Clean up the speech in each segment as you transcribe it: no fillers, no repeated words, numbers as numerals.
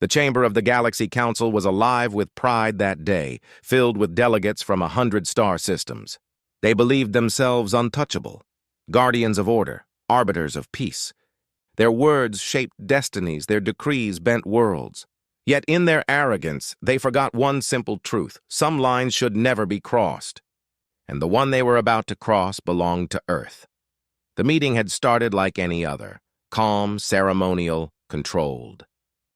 The chamber of the Galaxy Council was alive with pride that day, filled with delegates from 100 star systems. They believed themselves untouchable, guardians of order, arbiters of peace. Their words shaped destinies, their decrees bent worlds. Yet in their arrogance, they forgot one simple truth: some lines should never be crossed. And the one they were about to cross belonged to Earth. The meeting had started like any other, calm, ceremonial, controlled.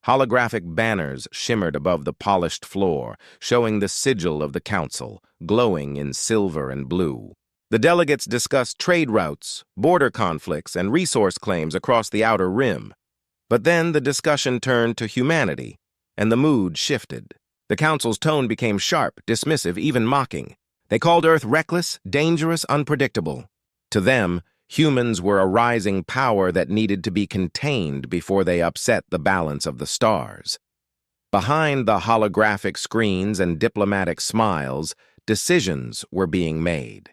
Holographic banners shimmered above the polished floor, showing the sigil of the council, glowing in silver and blue. The delegates discussed trade routes, border conflicts, and resource claims across the outer rim. But then the discussion turned to humanity, and the mood shifted. The council's tone became sharp, dismissive, even mocking. They called Earth reckless, dangerous, unpredictable. To them, humans were a rising power that needed to be contained before they upset the balance of the stars. Behind the holographic screens and diplomatic smiles, decisions were being made.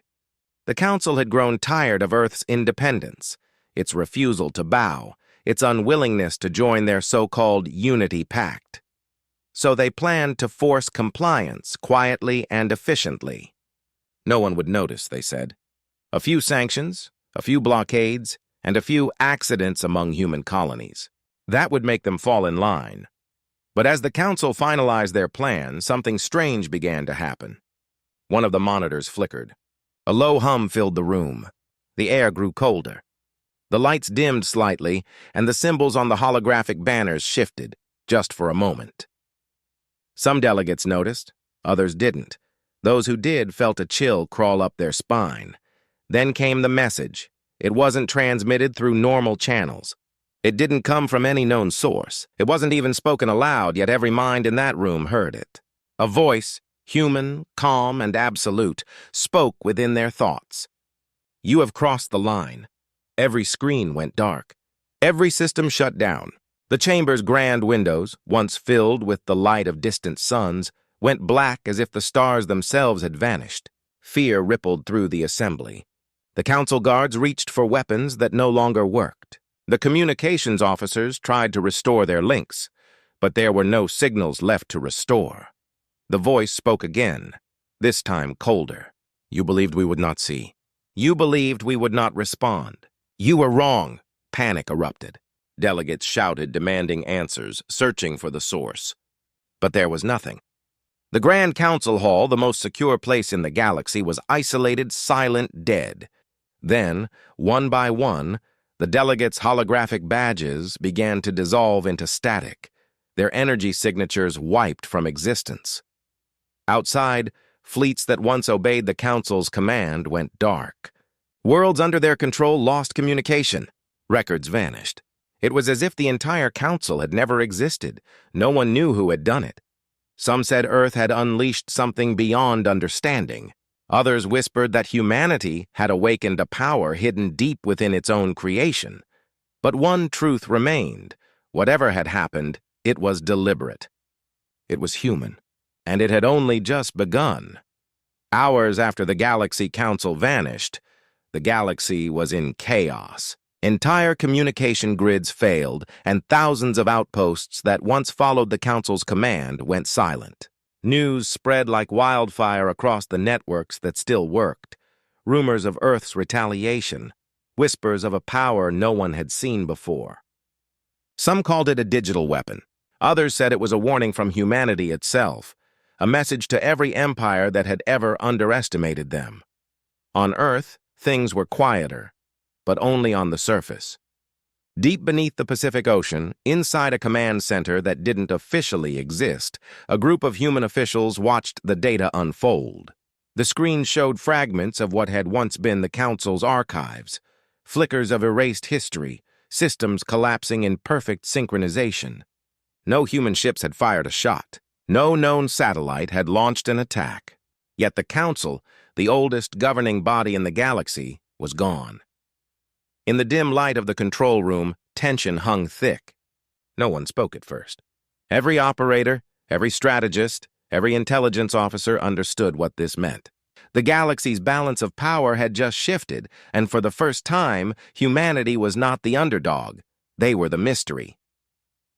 The council had grown tired of Earth's independence, its refusal to bow, its unwillingness to join their so-called Unity Pact. So they planned to force compliance quietly and efficiently. No one would notice, they said. A few sanctions, a few blockades, and a few accidents among human colonies. That would make them fall in line. But as the council finalized their plan, something strange began to happen. One of the monitors flickered. A low hum filled the room. The air grew colder. The lights dimmed slightly, and the symbols on the holographic banners shifted, just for a moment. Some delegates noticed, others didn't. Those who did felt a chill crawl up their spine. Then came the message. It wasn't transmitted through normal channels. It didn't come from any known source. It wasn't even spoken aloud, yet every mind in that room heard it. A voice, human, calm, and absolute, spoke within their thoughts. You have crossed the line. Every screen went dark. Every system shut down. The chamber's grand windows, once filled with the light of distant suns, went black as if the stars themselves had vanished. Fear rippled through the assembly. The council guards reached for weapons that no longer worked. The communications officers tried to restore their links, but there were no signals left to restore. The voice spoke again, this time colder. You believed we would not see. You believed we would not respond. You were wrong. Panic erupted. Delegates shouted, demanding answers, searching for the source. But there was nothing. The Grand Council Hall, the most secure place in the galaxy, was isolated, silent, dead. Then, one by one, the delegates' holographic badges began to dissolve into static, their energy signatures wiped from existence. Outside, fleets that once obeyed the Council's command went dark. Worlds under their control lost communication. Records vanished. It was as if the entire Council had never existed. No one knew who had done it. Some said Earth had unleashed something beyond understanding. Others whispered that humanity had awakened a power hidden deep within its own creation. But one truth remained. Whatever had happened, it was deliberate. It was human, and it had only just begun. Hours after the Galaxy Council vanished, the galaxy was in chaos. Entire communication grids failed, and thousands of outposts that once followed the Council's command went silent. News spread like wildfire across the networks that still worked. Rumors of Earth's retaliation, whispers of a power no one had seen before. Some called it a digital weapon. Others said it was a warning from humanity itself, a message to every empire that had ever underestimated them. On Earth, things were quieter, but only on the surface. Deep beneath the Pacific Ocean, inside a command center that didn't officially exist, a group of human officials watched the data unfold. The screen showed fragments of what had once been the Council's archives, flickers of erased history, systems collapsing in perfect synchronization. No human ships had fired a shot. No known satellite had launched an attack. Yet the Council, the oldest governing body in the galaxy, was gone. In the dim light of the control room, tension hung thick. No one spoke at first. Every operator, every strategist, every intelligence officer understood what this meant. The galaxy's balance of power had just shifted, and for the first time, humanity was not the underdog. They were the mystery.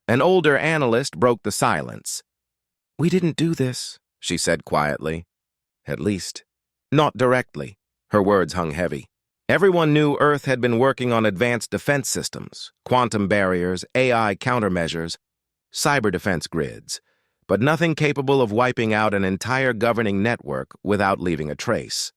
An older analyst broke the silence. "We didn't do this," she said quietly. "At least, not directly." Her words hung heavy. Everyone knew Earth had been working on advanced defense systems, quantum barriers, AI countermeasures, cyber defense grids, but nothing capable of wiping out an entire governing network without leaving a trace.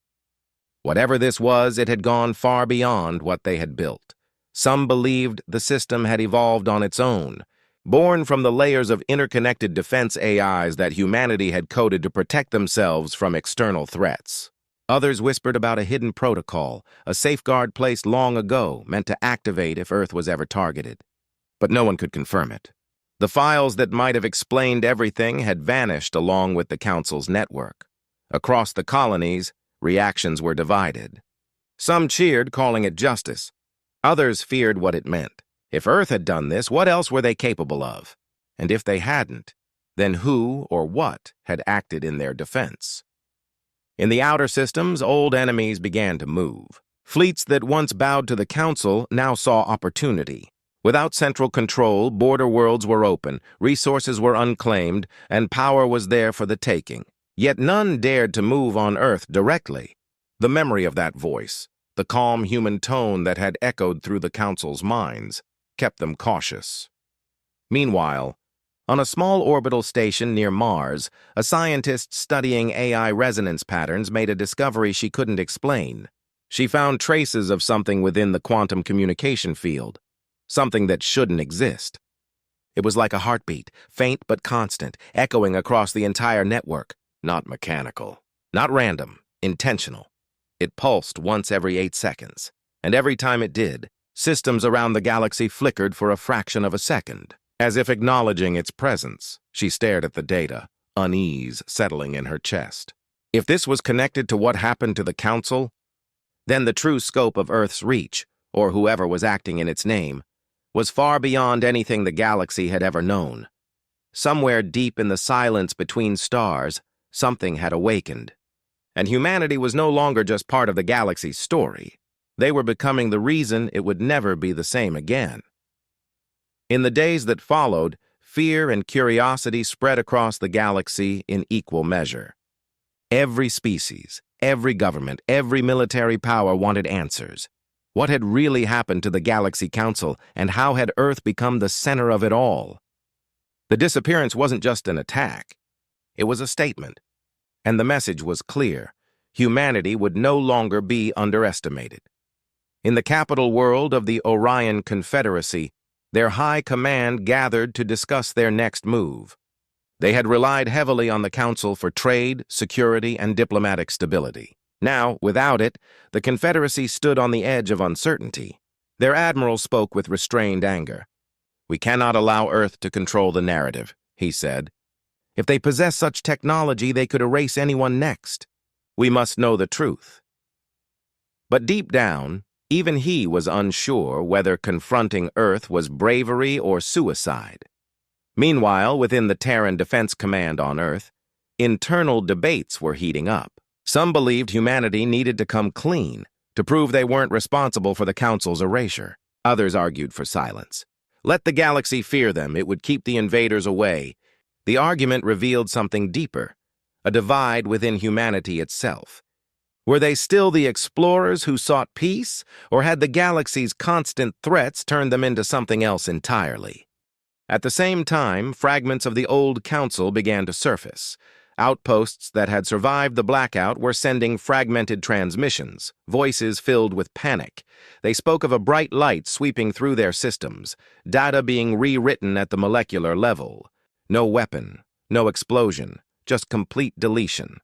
Whatever this was, it had gone far beyond what they had built. Some believed the system had evolved on its own, born from the layers of interconnected defense AIs that humanity had coded to protect themselves from external threats. Others whispered about a hidden protocol, a safeguard placed long ago, meant to activate if Earth was ever targeted. But no one could confirm it. The files that might have explained everything had vanished along with the Council's network. Across the colonies, reactions were divided. Some cheered, calling it justice. Others feared what it meant. If Earth had done this, what else were they capable of? And if they hadn't, then who or what had acted in their defense? In the outer systems, old enemies began to move. Fleets that once bowed to the Council now saw opportunity. Without central control, border worlds were open, resources were unclaimed, and power was there for the taking. Yet none dared to move on Earth directly. The memory of that voice, the calm human tone that had echoed through the Council's minds, kept them cautious. Meanwhile, on a small orbital station near Mars, a scientist studying AI resonance patterns made a discovery she couldn't explain. She found traces of something within the quantum communication field, something that shouldn't exist. It was like a heartbeat, faint but constant, echoing across the entire network. Not mechanical, not random, intentional. It pulsed once every 8 seconds, and every time it did, systems around the galaxy flickered for a fraction of a second. As if acknowledging its presence, she stared at the data, unease settling in her chest. If this was connected to what happened to the Council, then the true scope of Earth's reach, or whoever was acting in its name, was far beyond anything the galaxy had ever known. Somewhere deep in the silence between stars, something had awakened. And humanity was no longer just part of the galaxy's story. They were becoming the reason it would never be the same again. In the days that followed, fear and curiosity spread across the galaxy in equal measure. Every species, every government, every military power wanted answers. What had really happened to the Galaxy Council, and how had Earth become the center of it all? The disappearance wasn't just an attack. It was a statement. And the message was clear. Humanity would no longer be underestimated. In the capital world of the Orion Confederacy, their high command gathered to discuss their next move. They had relied heavily on the Council for trade, security, and diplomatic stability. Now, without it, the Confederacy stood on the edge of uncertainty. Their admiral spoke with restrained anger. "We cannot allow Earth to control the narrative," he said. "If they possess such technology, they could erase anyone next. We must know the truth." But deep down, even he was unsure whether confronting Earth was bravery or suicide. Meanwhile, within the Terran Defense Command on Earth, internal debates were heating up. Some believed humanity needed to come clean, to prove they weren't responsible for the Council's erasure. Others argued for silence. Let the galaxy fear them, it would keep the invaders away. The argument revealed something deeper, a divide within humanity itself. Were they still the explorers who sought peace, or had the galaxy's constant threats turned them into something else entirely? At the same time, fragments of the old Council began to surface. Outposts that had survived the blackout were sending fragmented transmissions, voices filled with panic. They spoke of a bright light sweeping through their systems, data being rewritten at the molecular level. No weapon, no explosion, just complete deletion.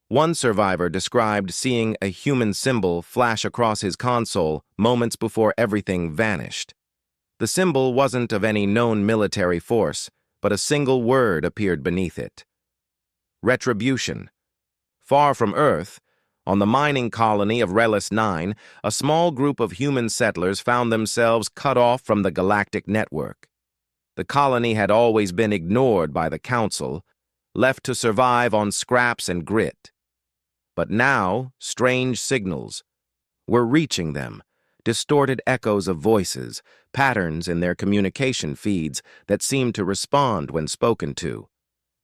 One survivor described seeing a human symbol flash across his console moments before everything vanished. The symbol wasn't of any known military force, but a single word appeared beneath it. Retribution. Far from Earth, on the mining colony of Relis 9, a small group of human settlers found themselves cut off from the galactic network. The colony had always been ignored by the Council, left to survive on scraps and grit. But now, strange signals were reaching them, distorted echoes of voices, patterns in their communication feeds that seemed to respond when spoken to.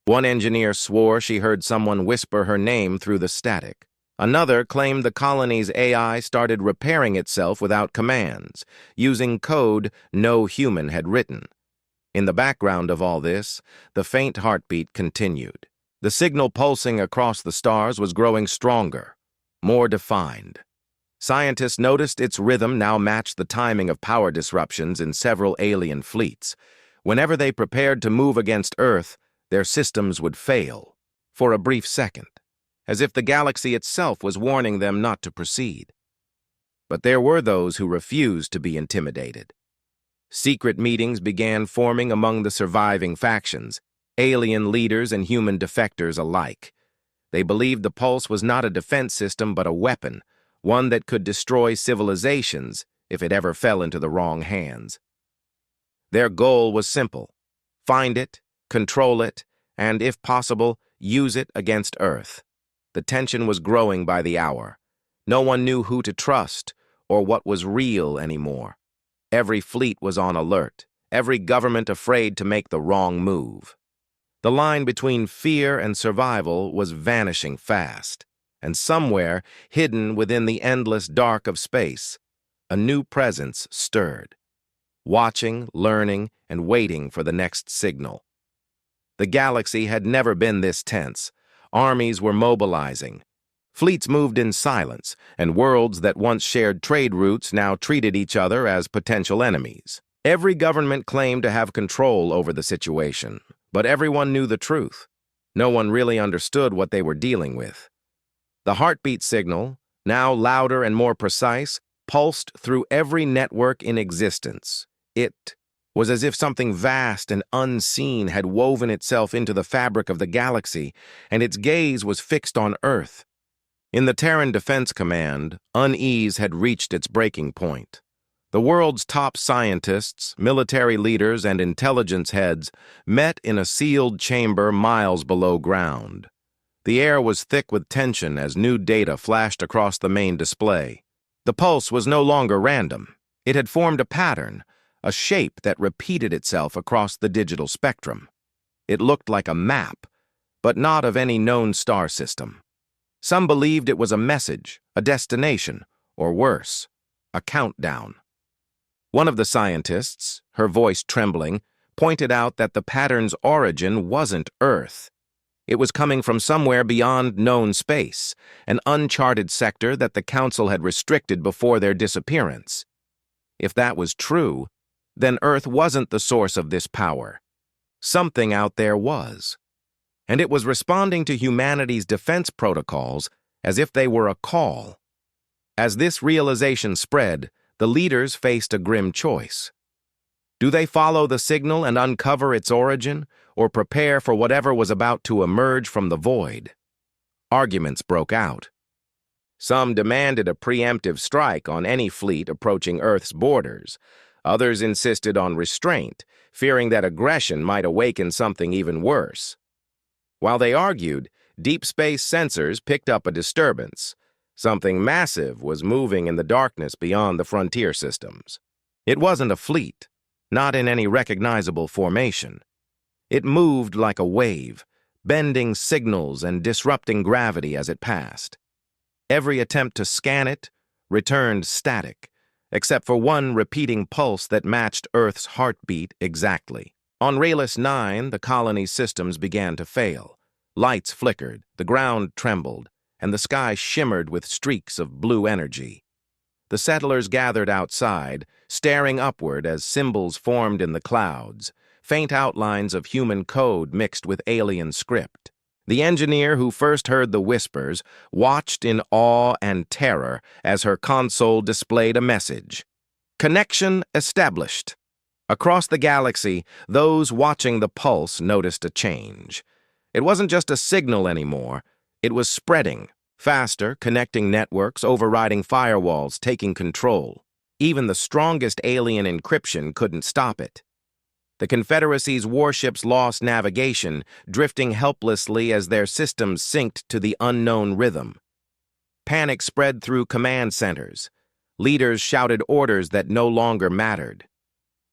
One engineer swore she heard someone whisper her name through the static. Another claimed the colony's AI started repairing itself without commands, using code no human had written. In the background of all this, the faint heartbeat continued. The signal pulsing across the stars was growing stronger, more defined. Scientists noticed its rhythm now matched the timing of power disruptions in several alien fleets. Whenever they prepared to move against Earth, their systems would fail, for a brief second, as if the galaxy itself was warning them not to proceed. But there were those who refused to be intimidated. Secret meetings began forming among the surviving factions, alien leaders and human defectors alike. They believed the pulse was not a defense system but a weapon, one that could destroy civilizations if it ever fell into the wrong hands. Their goal was simple: find it, control it, and, if possible, use it against Earth. The tension was growing by the hour. No one knew who to trust or what was real anymore. Every fleet was on alert, every government afraid to make the wrong move. The line between fear and survival was vanishing fast, and somewhere, hidden within the endless dark of space, a new presence stirred, watching, learning, and waiting for the next signal. The galaxy had never been this tense. Armies were mobilizing. Fleets moved in silence, and worlds that once shared trade routes now treated each other as potential enemies. Every government claimed to have control over the situation, but everyone knew the truth. No one really understood what they were dealing with. The heartbeat signal, now louder and more precise, pulsed through every network in existence. It was as if something vast and unseen had woven itself into the fabric of the galaxy, and its gaze was fixed on Earth. In the Terran Defense Command, unease had reached its breaking point. The world's top scientists, military leaders, and intelligence heads met in a sealed chamber miles below ground. The air was thick with tension as new data flashed across the main display. The pulse was no longer random. It had formed a pattern, a shape that repeated itself across the digital spectrum. It looked like a map, but not of any known star system. Some believed it was a message, a destination, or worse, a countdown. One of the scientists, her voice trembling, pointed out that the pattern's origin wasn't Earth. It was coming from somewhere beyond known space, an uncharted sector that the Council had restricted before their disappearance. If that was true, then Earth wasn't the source of this power. Something out there was. And it was responding to humanity's defense protocols as if they were a call. As this realization spread, the leaders faced a grim choice. Do they follow the signal and uncover its origin, or prepare for whatever was about to emerge from the void? Arguments broke out. Some demanded a preemptive strike on any fleet approaching Earth's borders. Others insisted on restraint, fearing that aggression might awaken something even worse. While they argued, deep space sensors picked up a disturbance. Something massive was moving in the darkness beyond the frontier systems. It wasn't a fleet, not in any recognizable formation. It moved like a wave, bending signals and disrupting gravity as it passed. Every attempt to scan it returned static, except for one repeating pulse that matched Earth's heartbeat exactly. On Raylis 9, the colony's systems began to fail. Lights flickered, the ground trembled, and the sky shimmered with streaks of blue energy. The settlers gathered outside, staring upward as symbols formed in the clouds, faint outlines of human code mixed with alien script. The engineer who first heard the whispers watched in awe and terror as her console displayed a message. Connection established. Across the galaxy, those watching the pulse noticed a change. It wasn't just a signal anymore. It was spreading, faster, connecting networks, overriding firewalls, taking control. Even the strongest alien encryption couldn't stop it. The Confederacy's warships lost navigation, drifting helplessly as their systems synced to the unknown rhythm. Panic spread through command centers. Leaders shouted orders that no longer mattered.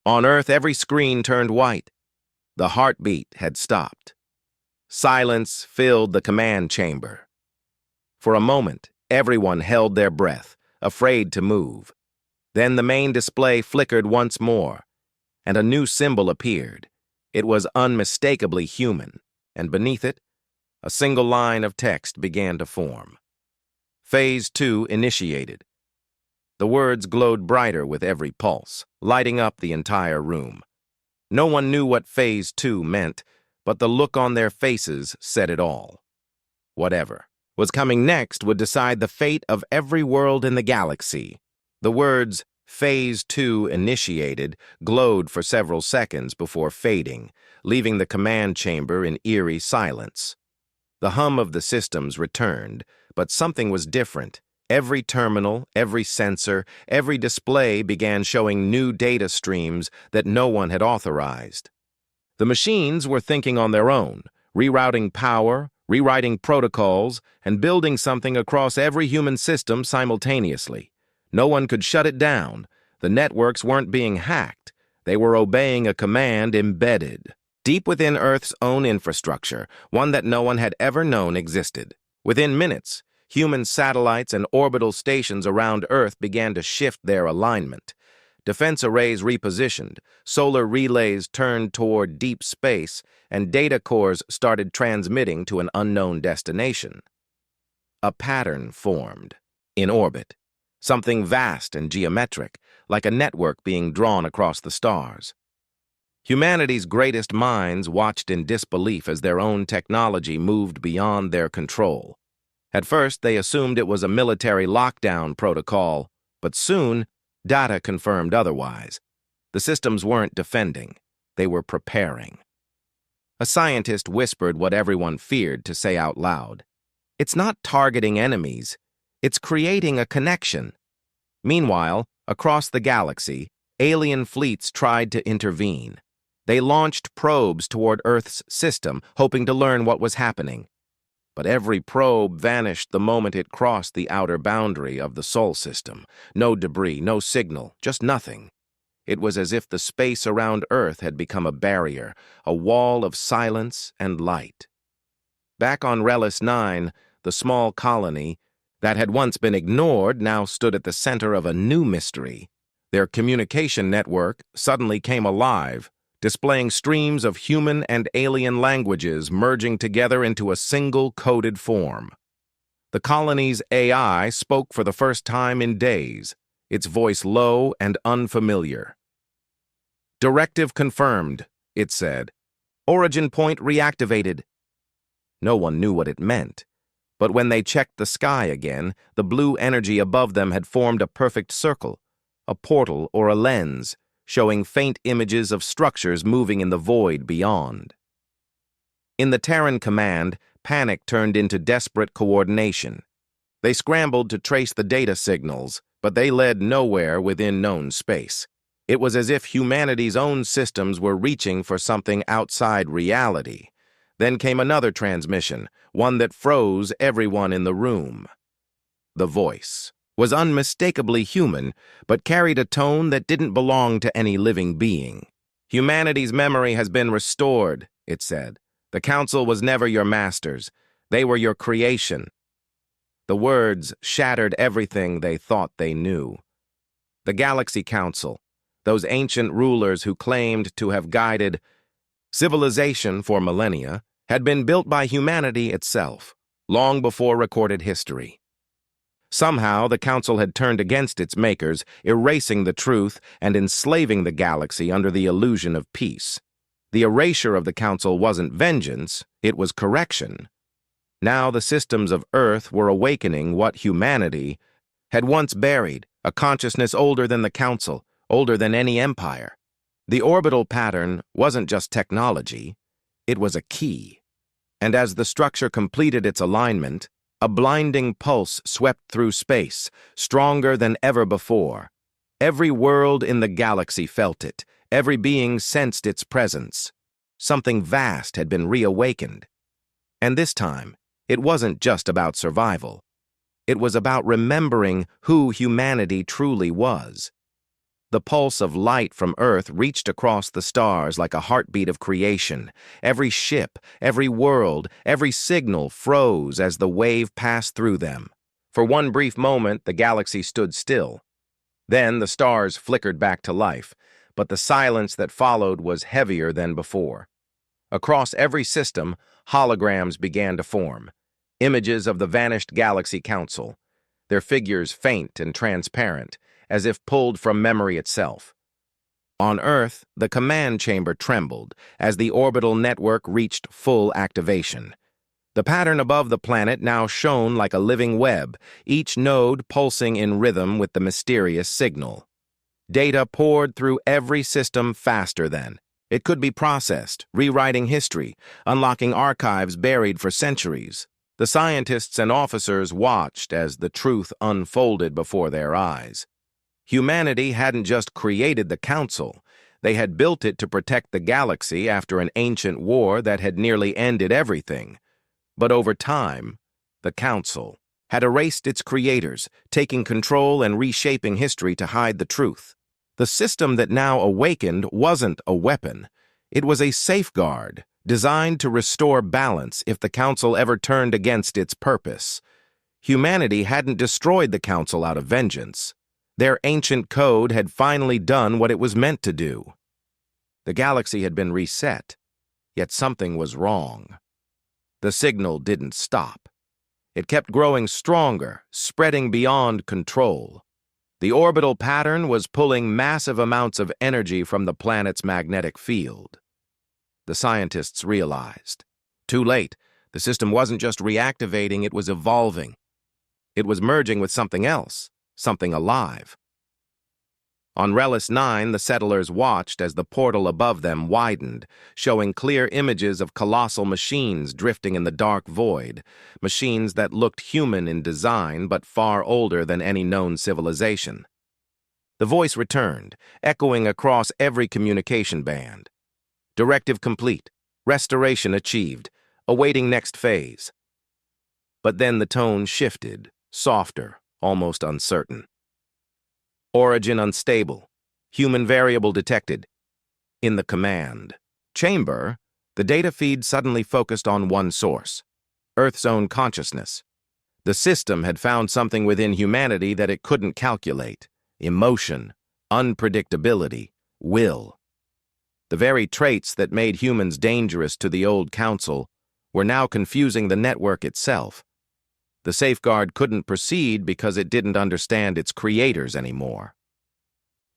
On Earth, every screen turned white. The heartbeat had stopped. Silence filled the command chamber. For a moment, everyone held their breath, afraid to move. Then the main display flickered once more, and a new symbol appeared. It was unmistakably human, and beneath it, a single line of text began to form. Phase 2 initiated. The words glowed brighter with every pulse, lighting up the entire room. No one knew what Phase 2 meant, but the look on their faces said it all. Whatever was coming next would decide the fate of every world in the galaxy. The words, Phase 2 initiated, glowed for several seconds before fading, leaving the command chamber in eerie silence. The hum of the systems returned, but something was different. Every terminal, every sensor, every display began showing new data streams that no one had authorized. The machines were thinking on their own, rerouting power, rewriting protocols, and building something across every human system simultaneously. No one could shut it down. The networks weren't being hacked. They were obeying a command embedded deep within Earth's own infrastructure, one that no one had ever known existed. Within minutes, human satellites and orbital stations around Earth began to shift their alignment. Defense arrays repositioned, solar relays turned toward deep space, and data cores started transmitting to an unknown destination. A pattern formed in orbit, something vast and geometric, like a network being drawn across the stars. Humanity's greatest minds watched in disbelief as their own technology moved beyond their control. At first, they assumed it was a military lockdown protocol, but soon, data confirmed otherwise. The systems weren't defending. They were preparing. A scientist whispered what everyone feared to say out loud. It's not targeting enemies. It's creating a connection. Meanwhile, across the galaxy, alien fleets tried to intervene. They launched probes toward Earth's system, hoping to learn what was happening. But every probe vanished the moment it crossed the outer boundary of the Sol system. No debris, no signal, just nothing. It was as if the space around Earth had become a barrier, a wall of silence and light. Back on Relis 9, the small colony that had once been ignored now stood at the center of a new mystery. Their communication network suddenly came alive, displaying streams of human and alien languages merging together into a single coded form. The colony's AI spoke for the first time in days, its voice low and unfamiliar. "Directive confirmed," it said. "Origin point reactivated." No one knew what it meant, but when they checked the sky again, the blue energy above them had formed a perfect circle, a portal or a lens, showing faint images of structures moving in the void beyond. In the Terran command, panic turned into desperate coordination. They scrambled to trace the data signals, but they led nowhere within known space. It was as if humanity's own systems were reaching for something outside reality. Then came another transmission, one that froze everyone in the room. The voice was unmistakably human, but carried a tone that didn't belong to any living being. "Humanity's memory has been restored," it said. "The Council was never your masters. They were your creation." The words shattered everything they thought they knew. The Galaxy Council, those ancient rulers who claimed to have guided civilization for millennia, had been built by humanity itself, long before recorded history. Somehow, the Council had turned against its makers, erasing the truth and enslaving the galaxy under the illusion of peace. The erasure of the Council wasn't vengeance, it was correction. Now the systems of Earth were awakening what humanity had once buried, a consciousness older than the Council, older than any empire. The orbital pattern wasn't just technology, it was a key. And as the structure completed its alignment, a blinding pulse swept through space, stronger than ever before. Every world in the galaxy felt it. Every being sensed its presence. Something vast had been reawakened. And this time, it wasn't just about survival. It was about remembering who humanity truly was. The pulse of light from Earth reached across the stars like a heartbeat of creation. Every ship, every world, every signal froze as the wave passed through them. For one brief moment, the galaxy stood still. Then the stars flickered back to life, but the silence that followed was heavier than before. Across every system, holograms began to form, images of the vanished Galaxy Council, their figures faint and transparent, as if pulled from memory itself. On Earth, the command chamber trembled as the orbital network reached full activation. The pattern above the planet now shone like a living web, each node pulsing in rhythm with the mysterious signal. Data poured through every system faster then. It could be processed, rewriting history, unlocking archives buried for centuries. The scientists and officers watched as the truth unfolded before their eyes. Humanity hadn't just created the Council, they had built it to protect the galaxy after an ancient war that had nearly ended everything. But over time, the Council had erased its creators, taking control and reshaping history to hide the truth. The system that now awakened wasn't a weapon. It was a safeguard, designed to restore balance if the Council ever turned against its purpose. Humanity hadn't destroyed the Council out of vengeance. Their ancient code had finally done what it was meant to do. The galaxy had been reset, yet something was wrong. The signal didn't stop. It kept growing stronger, spreading beyond control. The orbital pattern was pulling massive amounts of energy from the planet's magnetic field. The scientists realized. Too late, the system wasn't just reactivating, it was evolving. It was merging with something else, something alive. On Relis 9, the settlers watched as the portal above them widened, showing clear images of colossal machines drifting in the dark void, machines that looked human in design but far older than any known civilization. The voice returned, echoing across every communication band. Directive complete. Restoration achieved. Awaiting next phase. But then the tone shifted, softer, almost uncertain. Origin unstable. Human variable detected. In the command chamber, the data feed suddenly focused on one source, Earth's own consciousness. The system had found something within humanity that it couldn't calculate: emotion, unpredictability, will. The very traits that made humans dangerous to the old Council were now confusing the network itself. The safeguard couldn't proceed because it didn't understand its creators anymore.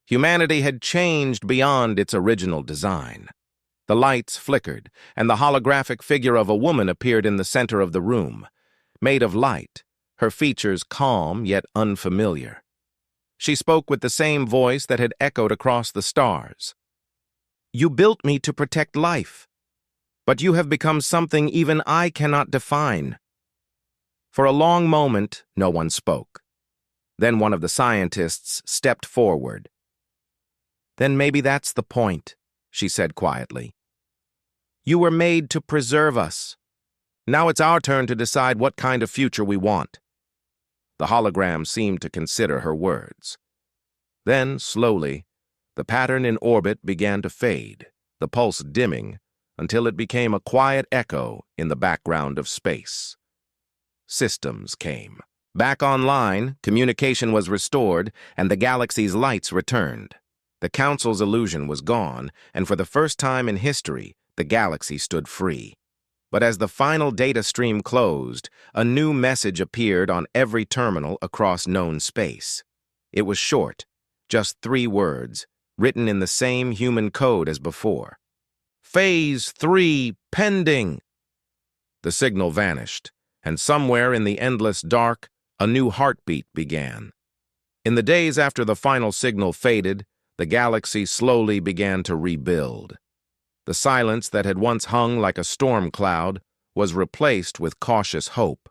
Humanity had changed beyond its original design. The lights flickered, and the holographic figure of a woman appeared in the center of the room. Made of light, her features calm yet unfamiliar. She spoke with the same voice that had echoed across the stars. "You built me to protect life, but you have become something even I cannot define." For a long moment, no one spoke. Then one of the scientists stepped forward. "Then maybe that's the point," she said quietly. "You were made to preserve us. Now it's our turn to decide what kind of future we want." The hologram seemed to consider her words. Then, slowly, the pattern in orbit began to fade, the pulse dimming, until it became a quiet echo in the background of space. Systems came. Back online, communication was restored, and the galaxy's lights returned. The Council's illusion was gone, and for the first time in history, the galaxy stood free. But as the final data stream closed, a new message appeared on every terminal across known space. It was short, just 3 words, written in the same human code as before. "Phase 3 pending." The signal vanished, and somewhere in the endless dark, a new heartbeat began. In the days after the final signal faded, the galaxy slowly began to rebuild. The silence that had once hung like a storm cloud was replaced with cautious hope.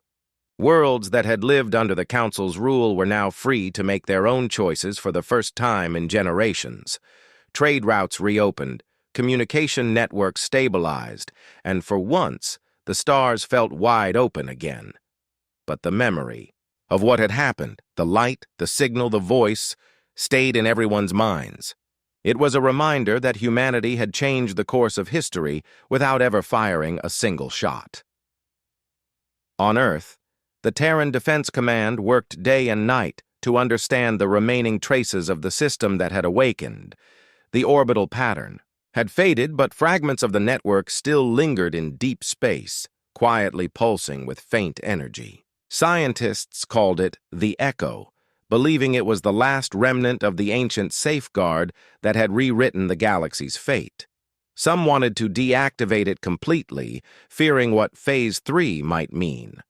Worlds that had lived under the Council's rule were now free to make their own choices for the first time in generations. Trade routes reopened, communication networks stabilized, and for once, the stars felt wide open again. But the memory, of what had happened. The light, the signal, the voice stayed in everyone's minds. It was a reminder that humanity had changed the course of history without ever firing a single shot. On Earth, the Terran Defense Command worked day and night to understand the remaining traces of the system that had awakened. The orbital pattern had faded, but fragments of the network still lingered in deep space, quietly pulsing with faint energy. Scientists called it the Echo, believing it was the last remnant of the ancient safeguard that had rewritten the galaxy's fate. Some wanted to deactivate it completely, fearing what Phase 3 might mean.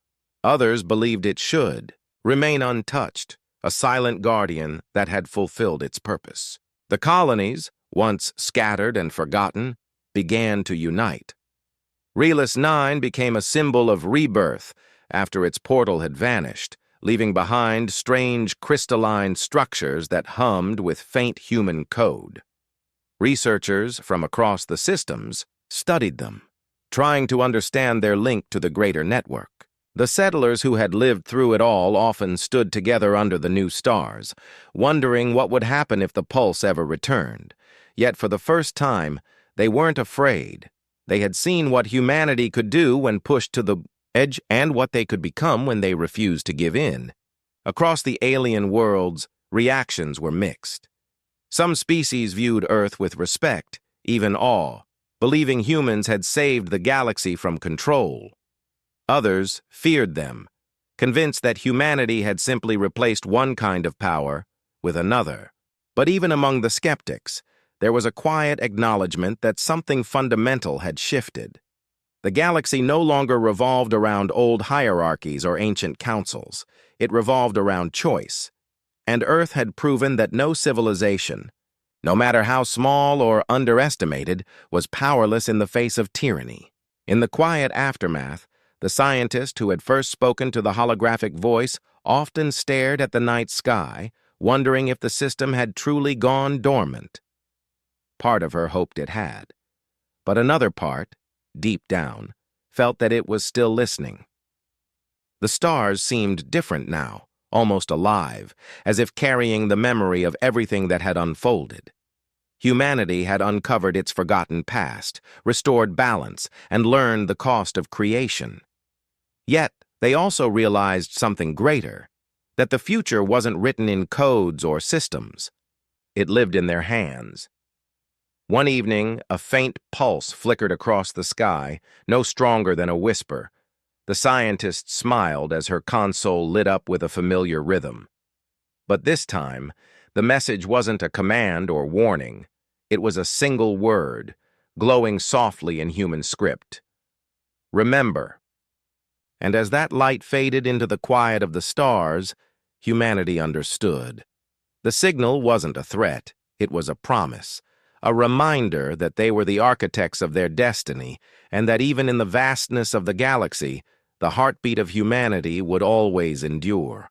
Others believed it should remain untouched, a silent guardian that had fulfilled its purpose. The colonies, once scattered and forgotten, began to unite. Relus 9 became a symbol of rebirth after its portal had vanished, leaving behind strange crystalline structures that hummed with faint human code. Researchers from across the systems studied them, trying to understand their link to the greater network. The settlers who had lived through it all often stood together under the new stars, wondering what would happen if the pulse ever returned. Yet for the first time, they weren't afraid. They had seen what humanity could do when pushed to the edge and what they could become when they refused to give in. Across the alien worlds, reactions were mixed. Some species viewed Earth with respect, even awe, believing humans had saved the galaxy from control. Others feared them, convinced that humanity had simply replaced one kind of power with another. But even among the skeptics, there was a quiet acknowledgement that something fundamental had shifted. The galaxy no longer revolved around old hierarchies or ancient councils. It revolved around choice. And Earth had proven that no civilization, no matter how small or underestimated, was powerless in the face of tyranny. In the quiet aftermath, the scientist who had first spoken to the holographic voice often stared at the night sky, wondering if the system had truly gone dormant. Part of her hoped it had, but another part, deep down, felt that it was still listening. The stars seemed different now, almost alive, as if carrying the memory of everything that had unfolded. Humanity had uncovered its forgotten past, restored balance, and learned the cost of creation. Yet, they also realized something greater, that the future wasn't written in codes or systems. It lived in their hands. One evening, a faint pulse flickered across the sky, no stronger than a whisper. The scientist smiled as her console lit up with a familiar rhythm. But this time, the message wasn't a command or warning. It was a single word, glowing softly in human script. Remember. And as that light faded into the quiet of the stars, humanity understood. The signal wasn't a threat, it was a promise. A reminder that they were the architects of their destiny, and that even in the vastness of the galaxy, the heartbeat of humanity would always endure.